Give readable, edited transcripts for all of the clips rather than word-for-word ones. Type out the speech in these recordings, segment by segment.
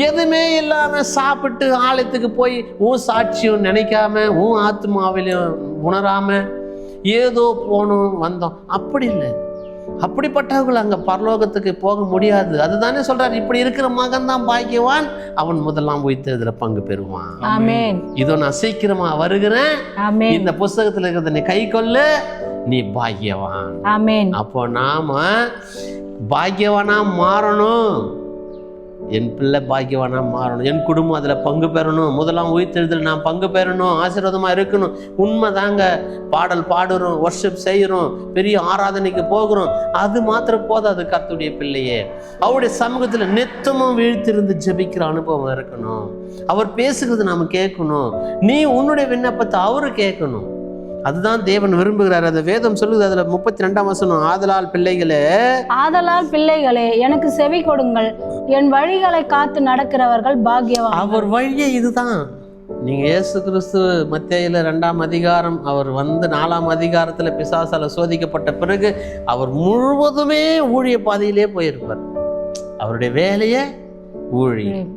எதுவுமே இல்லாம சாப்பிட்டு ஆலயத்துக்கு போய் உன் சாட்சியும் நினைக்காம உன் ஆத்மாவிலையும் உணராம ஏதோ போனோம் வந்தோம், அப்படி இல்லை. அப்படிப்பட்டவர்கள் அங்க பரலோகத்துக்கு போக முடியாது. அதுதானே சொல்றாரு, இப்படி இருக்கிற மகன் தான் பாக்கியவான், அவன் முதலாம் உயிர்த்தெழுதல பங்கு பெறுவான். ஆமென். இதோ நான் சீக்கிரமா வருகிறேன், ஆமென். இந்த புஸ்தகத்துல இருக்கிறத நீ கை கொள்ளு, நீ பாக்கியவான். ஆமென். அப்போ நாம பாக்கியவானா மாறணும். என் பிள்ளை பாக்கியவானா மாறணும், என் குடும்பம் அதுல பங்கு பெறணும், முதலாம் உயிர்த்தெழுதல் நான் பங்கு பெறணும், ஆசீர்வாதமா இருக்கணும். உண்மை தாங்க, பாடல் பாடுறோம், வர்ஷிப் செய்யறோம், பெரிய ஆராதனைக்கு போகிறோம், அது மாத்திரம் போதாது. கர்த்தருடைய பிள்ளையே அவருடைய சமூகத்துல நித்தமும் வீழ்த்திருந்து ஜெபிக்கிற அனுபவம் இருக்கணும். அவர் பேசுகிறது நாம கேட்கணும். நீ உன்னுடைய விண்ணப்பத்தை அவரு கேட்கணும். அதுதான் தேவன் விரும்புகிறார். அந்த வேதம் சொல்லுது, அதுல 32ஆம் வசனம், ஆதலால் பிள்ளைகளே எனக்கு செவி கொடுங்கள், என் வழிகளை காத்து நடக்கிறவர்கள் பாக்கியவான். அவர் வழியே இதுதான். நீங்க இயேசு கிறிஸ்து மத்தேயுல 2ஆம் அதிகாரம், அவர் வந்து 4ஆம் அதிகாரத்துல பிசாசால சோதிக்கப்பட்ட பிறகு அவர் முழுவதுமே ஊழிய பாதையிலே போயிருப்பார். அவருடைய வேலையே ஊழியம்.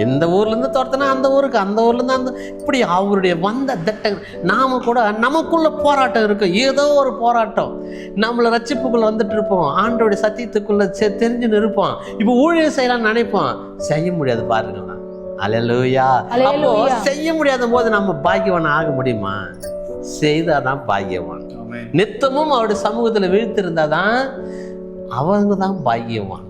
எந்த ஊர்ல இருந்து துரத்தினா அந்த ஊருக்கு, அந்த ஊர்ல இருந்து அந்த, இப்படி அவருடைய வந்த திட்டங்கள். நாம கூட நமக்குள்ள போராட்டம் இருக்கும், ஏதோ ஒரு போராட்டம். நம்மள ரட்சிப்புக்குள்ள வந்துட்டு இருப்போம், ஆண்டோடைய சத்தியத்துக்குள்ள தெரிஞ்சுன்னு இருப்போம். இப்போ ஊழியம் செய்யலாம்னு நினைப்போம், செய்ய முடியாது. பாருங்களா, அல்லேலூயா. அப்போ செய்ய முடியாத போது நம்ம பாக்கியவான் ஆக முடியுமா? செய்தாதான் பாக்கியவான். நித்தமும் அவருடைய சமூகத்துல வீழ்த்திருந்தாதான் அவங்க தான் பாக்கியவான்.